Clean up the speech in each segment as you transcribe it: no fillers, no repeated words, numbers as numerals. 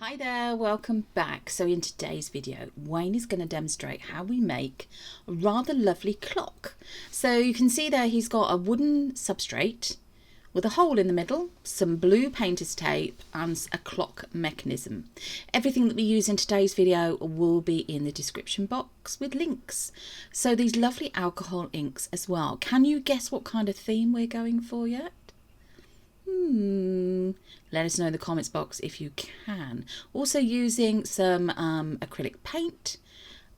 Hi there, welcome back. So in today's video, Wayne is going to demonstrate how we make a rather lovely clock. So you can see there he's got a wooden substrate with a hole in the middle, some blue painter's tape and a clock mechanism. Everything that we use in today's video will be in the description box with links. So these lovely alcohol inks as well. Can you guess what kind of theme we're going for yet? Let us know in the comments box if you can. Also using some acrylic paint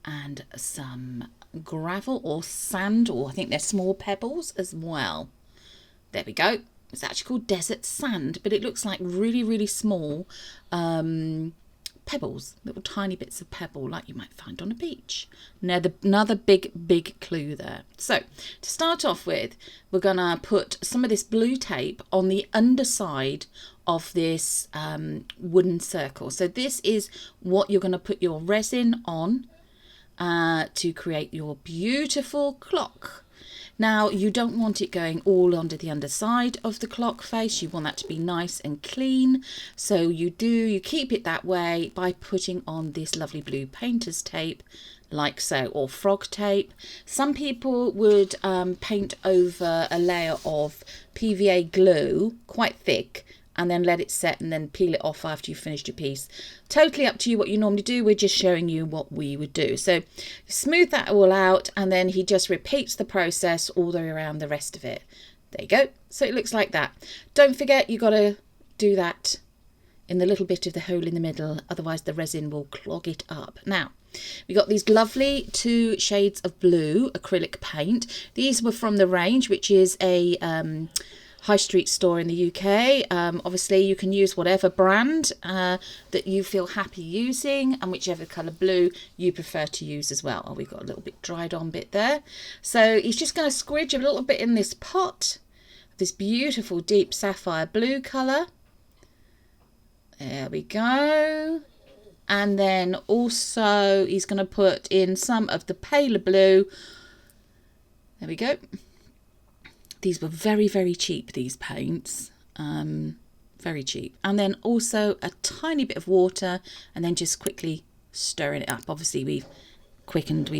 and some gravel or sand, or I think they're small pebbles as well. There we go. It's actually called desert sand, but it looks like really small pebbles, little tiny bits of pebble like you might find on a beach. Now another big clue there. So to start off with, we're gonna put some of this blue tape on the underside of this wooden circle. So this is what you're gonna put your resin on to create your beautiful clock. Now you don't want it going all under the underside of the clock face. You want that to be nice and clean. So you keep it that way by putting on this lovely blue painter's tape like so, or frog tape. Some people would paint over a layer of PVA glue, quite thick, and then let it set and then peel it off after you've finished your piece. Totally up to you what you normally do. We're just showing you what we would do. So smooth that all out, and then he just repeats the process all the way around the rest of it. There you go. So it looks like that. Don't forget, you got to do that in the little bit of the hole in the middle, otherwise the resin will clog it up. Now we got these lovely 2 shades of blue acrylic paint. These were from the range, which is a high street store in the UK. Obviously you can use whatever brand that you feel happy using, and whichever colour blue you prefer to use as well. Oh, we've got a little bit dried on bit there. So he's just going to squidge a little bit in this pot, this beautiful deep sapphire blue colour. There we go. And then also he's going to put in some of the paler blue. There we go. These were very cheap, these paints, very cheap. And then also a tiny bit of water, and then just quickly stirring it up. Obviously we've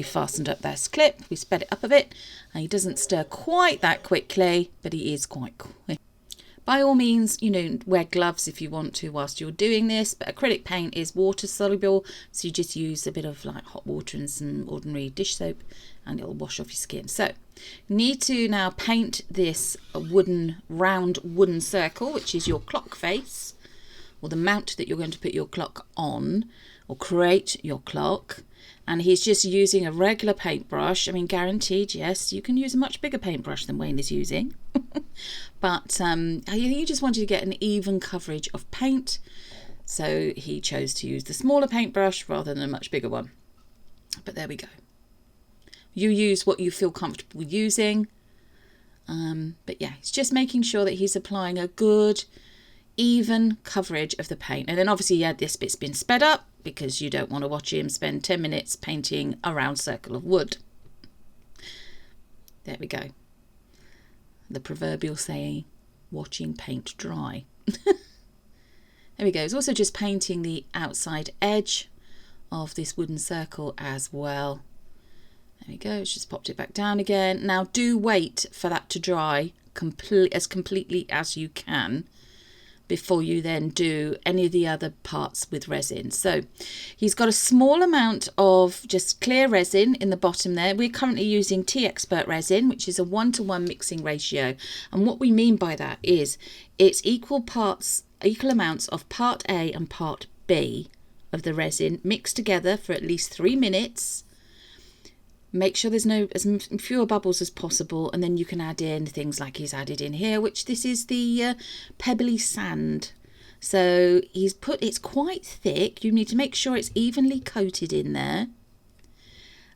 fastened up this clip, we sped it up a bit, and he doesn't stir quite that quickly, but he is quite quick. By all means, wear gloves if you want to whilst you're doing this, but acrylic paint is water soluble, so you just use a bit of like hot water and some ordinary dish soap and it'll wash off your skin. So you need to now paint this round wooden circle, which is your clock face, or the mount that you're going to put your clock on, or create your clock. And he's just using a regular paintbrush. I mean, guaranteed, yes, you can use a much bigger paintbrush than Wayne is using. But he just wanted to get an even coverage of paint, so he chose to use the smaller paintbrush rather than a much bigger one. But there we go. You use what you feel comfortable using. But yeah, it's just making sure that he's applying a good, even coverage of the paint. And then obviously, yeah, this bit's been sped up because you don't want to watch him spend 10 minutes painting a round circle of wood. There we go. The proverbial saying, watching paint dry. There we go. It's also just painting the outside edge of this wooden circle as well. There we go. It's just popped it back down again. Now do wait for that to dry as completely as you can before you then do any of the other parts with resin. So he's got a small amount of just clear resin in the bottom there. We're currently using T-Expert resin, which is a 1-to-1 mixing ratio. And what we mean by that is it's equal amounts of part A and part B of the resin mixed together for at least 3 minutes. Make sure there's as fewer bubbles as possible, and then you can add in things like he's added in here, which this is the pebbly sand. So it's quite thick. You need to make sure it's evenly coated in there.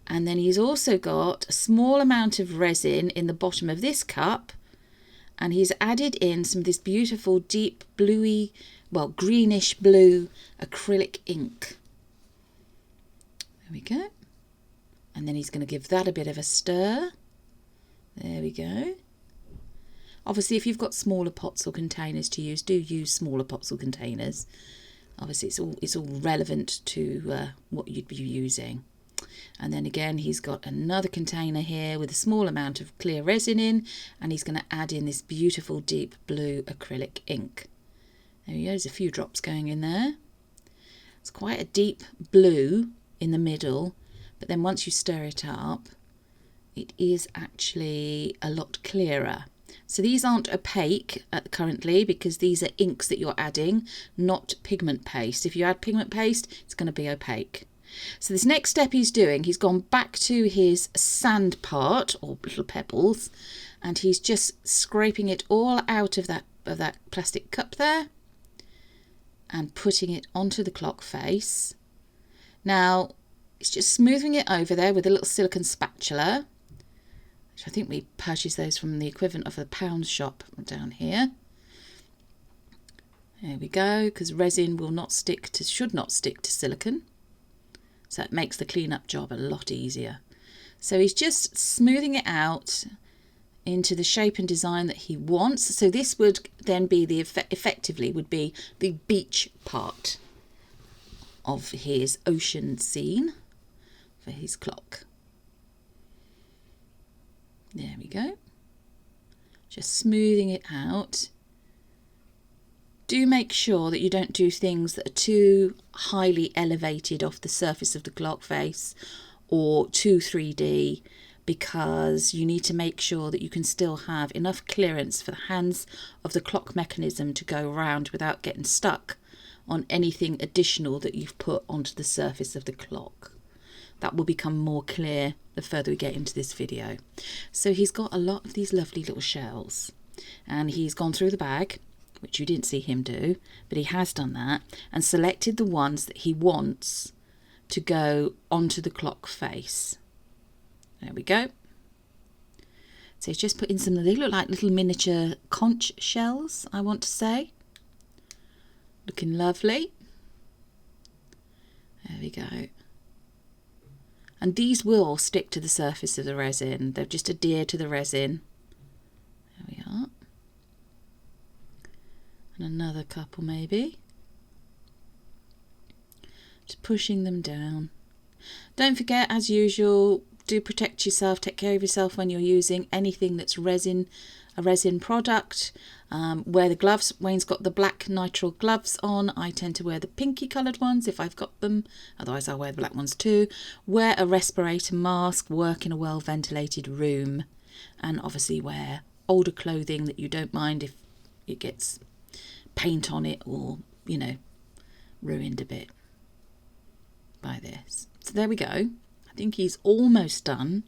And then he's also got a small amount of resin in the bottom of this cup, and he's added in some of this beautiful deep bluey, well, greenish blue acrylic ink. There we go. And then he's going to give that a bit of a stir. There we go. Obviously, if you've got smaller pots or containers to use, do use smaller pots or containers. Obviously it's all relevant to what you'd be using. And then again, he's got another container here with a small amount of clear resin in, and he's going to add in this beautiful deep blue acrylic ink. There he goes, a few drops going in there. It's quite a deep blue in the middle, but then once you stir it up, it is actually a lot clearer. So these aren't opaque currently, because these are inks that you're adding, not pigment paste. If you add pigment paste, it's going to be opaque. So this next step he's doing, he's gone back to his sand part, or little pebbles, and he's just scraping it all out of that plastic cup there and putting it onto the clock face. Now, it's just smoothing it over there with a little silicone spatula, which I think we purchased those from the equivalent of a pound shop down here. There we go, because resin will not stick to, should not stick to silicone. So it makes the cleanup job a lot easier. So he's just smoothing it out into the shape and design that he wants. So this would then be the effectively would be the beach part of his ocean scene for his clock. There we go. Just smoothing it out. Do make sure that you don't do things that are too highly elevated off the surface of the clock face or too 3D, because you need to make sure that you can still have enough clearance for the hands of the clock mechanism to go around without getting stuck on anything additional that you've put onto the surface of the clock. That will become more clear the further we get into this video. So he's got a lot of these lovely little shells, and he's gone through the bag, which you didn't see him do, but he has done that, and selected the ones that he wants to go onto the clock face. There we go. So he's just put in some, they look like little miniature conch shells, I want to say. Looking lovely. There we go. And these will stick to the surface of the resin. They'll just adhere to the resin. There we are. And another couple maybe. Just pushing them down. Don't forget, as usual, do protect yourself, take care of yourself when you're using anything that's resin, a resin product. Wear the gloves. Wayne's got the black nitrile gloves on. I tend to wear the pinky coloured ones if I've got them. Otherwise I'll wear the black ones too. Wear a respirator mask. Work in a well ventilated room. And obviously wear older clothing that you don't mind if it gets paint on it or, you know, ruined a bit by this. So there we go. I think he's almost done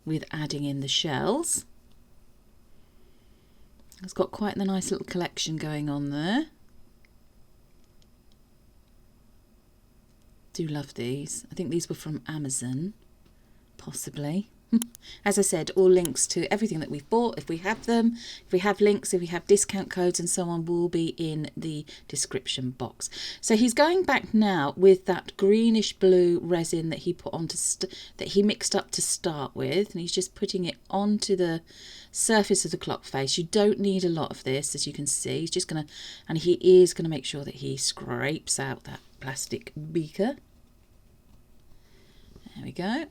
with adding in the shells. It's got quite the nice little collection going on there. Do love these. I think these were from Amazon, possibly. As I said, all links to everything that we've bought, if we have them, if we have links, if we have discount codes and so on, will be in the description box. So he's going back now with that greenish blue resin that he put on that he mixed up to start with, and he's just putting it onto the surface of the clock face. You don't need a lot of this, as you can see. He's just gonna, and he is gonna make sure that he scrapes out that plastic beaker. There we go.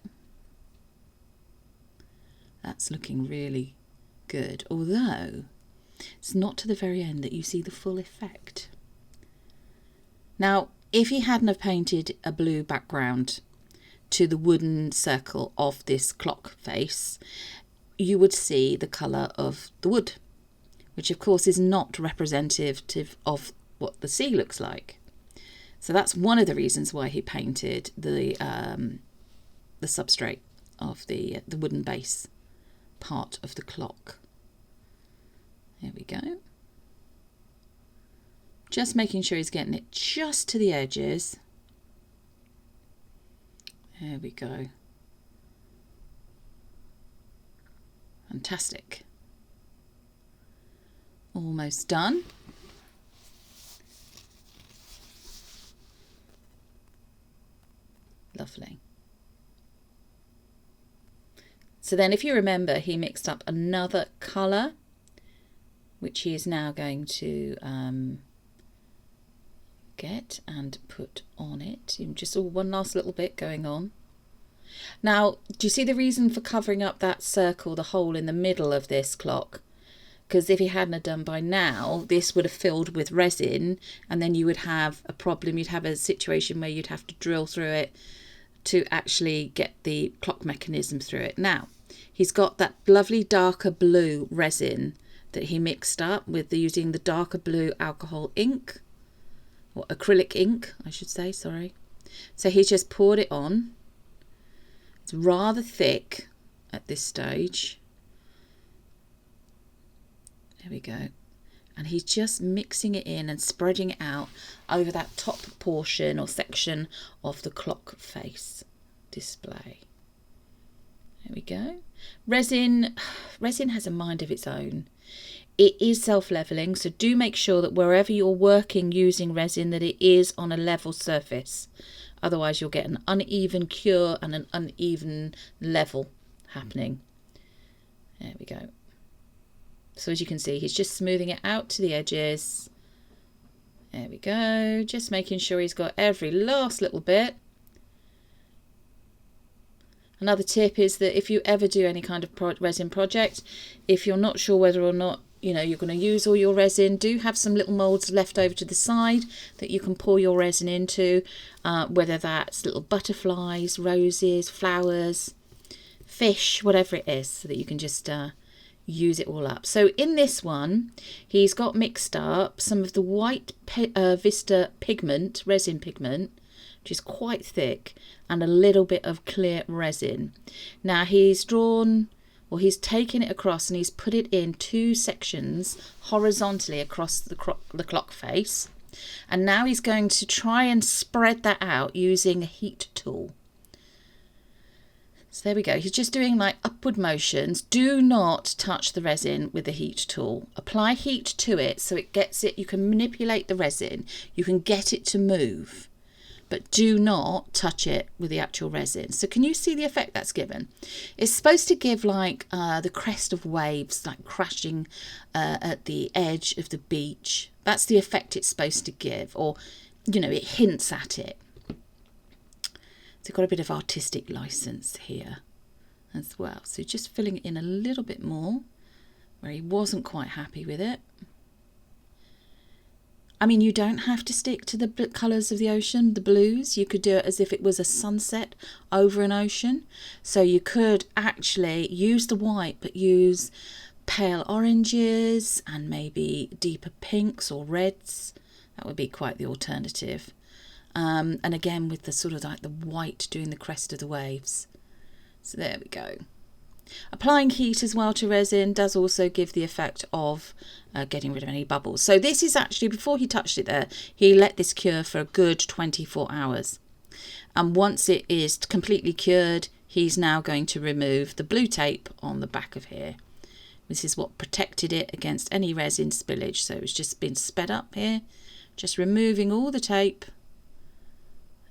That's looking really good, although it's not to the very end that you see the full effect. Now, if he hadn't have painted a blue background to the wooden circle of this clock face, you would see the colour of the wood, which of course is not representative of what the sea looks like. So that's one of the reasons why he painted the substrate of the wooden base part of the clock. There we go. Just making sure he's getting it just to the edges. There we go. Fantastic. Almost done. Lovely. So then, if you remember, he mixed up another colour, which he is now going to get and put on it. Just one last little bit going on. Now, do you see the reason for covering up that circle, the hole in the middle of this clock? Because if he hadn't done by now, this would have filled with resin, and then you would have a problem. You'd have a situation where you'd have to drill through it to actually get the clock mechanism through it. Now, he's got that lovely darker blue resin that he mixed up with using the darker blue alcohol ink, or acrylic ink, I should say, sorry. So he's just poured it on. It's rather thick at this stage. There we go. And he's just mixing it in and spreading it out over that top portion or section of the clock face display. There we go. Resin has a mind of its own. It is self-leveling, so do make sure that wherever you're working using resin, that it is on a level surface. Otherwise you'll get an uneven cure and an uneven level happening. There we go. So as you can see, he's just smoothing it out to the edges. There we go. Just making sure he's got every last little bit. Another tip is that if you ever do any kind of resin project, if you're not sure whether or not you're going to use all your resin, do have some little moulds left over to the side that you can pour your resin into, whether that's little butterflies, roses, flowers, fish, whatever it is, so that you can just use it all up. So in this one, he's got mixed up some of the white Vista pigment, resin pigment, which is quite thick, and a little bit of clear resin. Now he's taken it across and he's put it in 2 sections horizontally across the clock face. And now he's going to try and spread that out using a heat tool. So there we go. He's just doing like upward motions. Do not touch the resin with the heat tool. Apply heat to it so it gets it. You can manipulate the resin. You can get it to move. But do not touch it with the actual resin. So can you see the effect that's given? It's supposed to give like the crest of waves, like crashing at the edge of the beach. That's the effect it's supposed to give, or it hints at it. So got a bit of artistic license here as well. So just filling it in a little bit more where he wasn't quite happy with it. I mean, you don't have to stick to the colours of the ocean, the blues. You could do it as if it was a sunset over an ocean. So you could actually use the white, but use pale oranges and maybe deeper pinks or reds. That would be quite the alternative. And again, with the sort of like the white doing the crest of the waves. So there we go. Applying heat as well to resin does also give the effect of getting rid of any bubbles. So this is actually, before he touched it there, he let this cure for a good 24 hours. And once it is completely cured, he's now going to remove the blue tape on the back of here. This is what protected it against any resin spillage. So it's just been sped up here, just removing all the tape.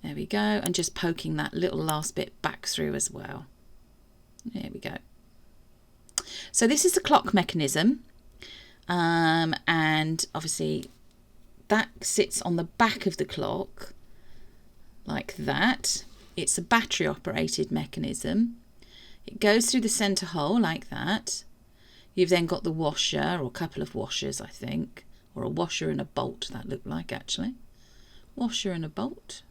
There we go, and just poking that little last bit back through as well. There we go. So this is the clock mechanism, and obviously that sits on the back of the clock like that. It's a battery operated mechanism. It goes through the centre hole like that. You've then got the washer, or a couple of washers I think, or a washer and a bolt that looked like actually. Washer and a bolt.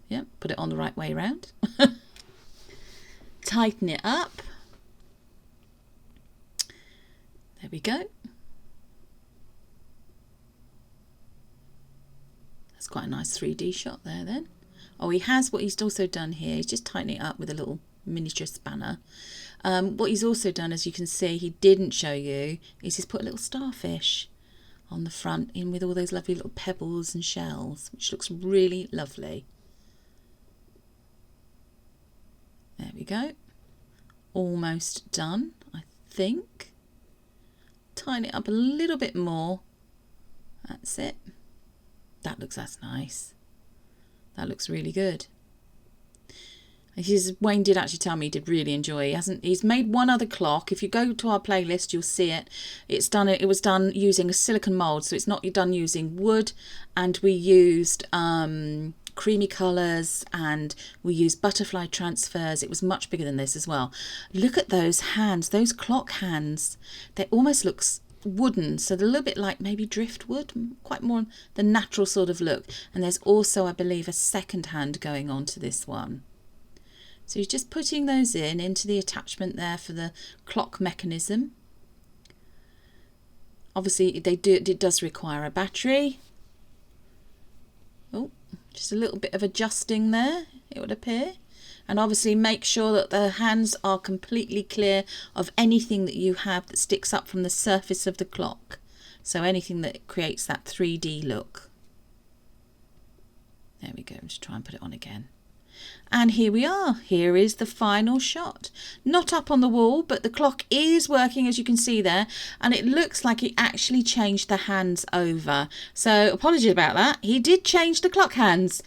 Yep, put it on the right way around. Tighten it up. There we go. That's quite a nice 3D shot there then. Oh, he has, what he's also done here, he's just tightening it up with a little miniature spanner. What he's also done, as you can see, he didn't show you, is he's put a little starfish on the front in with all those lovely little pebbles and shells, which looks really lovely. There we go. Almost done, I think. Tighten it up a little bit more. That's it. That's nice. That looks really good. Wayne did actually tell me he did really enjoy it. He's made one other clock. If you go to our playlist, you'll see it. It was done using a silicone mould, so it's not done using wood. And we used creamy colours, and we used butterfly transfers. It was much bigger than this as well. Look at those hands, those clock hands. They almost look wooden, so they're a little bit like maybe driftwood, quite more the natural sort of look. And there's also, I believe, a second hand going on to this one. So you're just putting those into the attachment there for the clock mechanism. Obviously it does require a battery. Oh, just a little bit of adjusting there, it would appear. And obviously make sure that the hands are completely clear of anything that you have that sticks up from the surface of the clock. So anything that creates that 3D look. There we go, just try and put it on again. And here we are. Here is the final shot. Not up on the wall, but the clock is working, as you can see there, and it looks like it actually changed the hands over. So apologies about that. He did change the clock hands,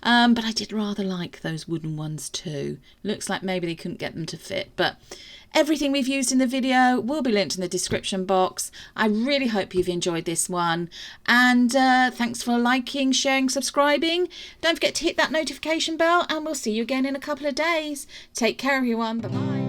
but I did rather like those wooden ones too. Looks like maybe they couldn't get them to fit, but everything we've used in the video will be linked in the description box. I really hope you've enjoyed this one, and thanks for liking, sharing, subscribing. Don't forget to hit that notification bell, and we'll see you again in a couple of days. Take care, everyone. Bye-bye.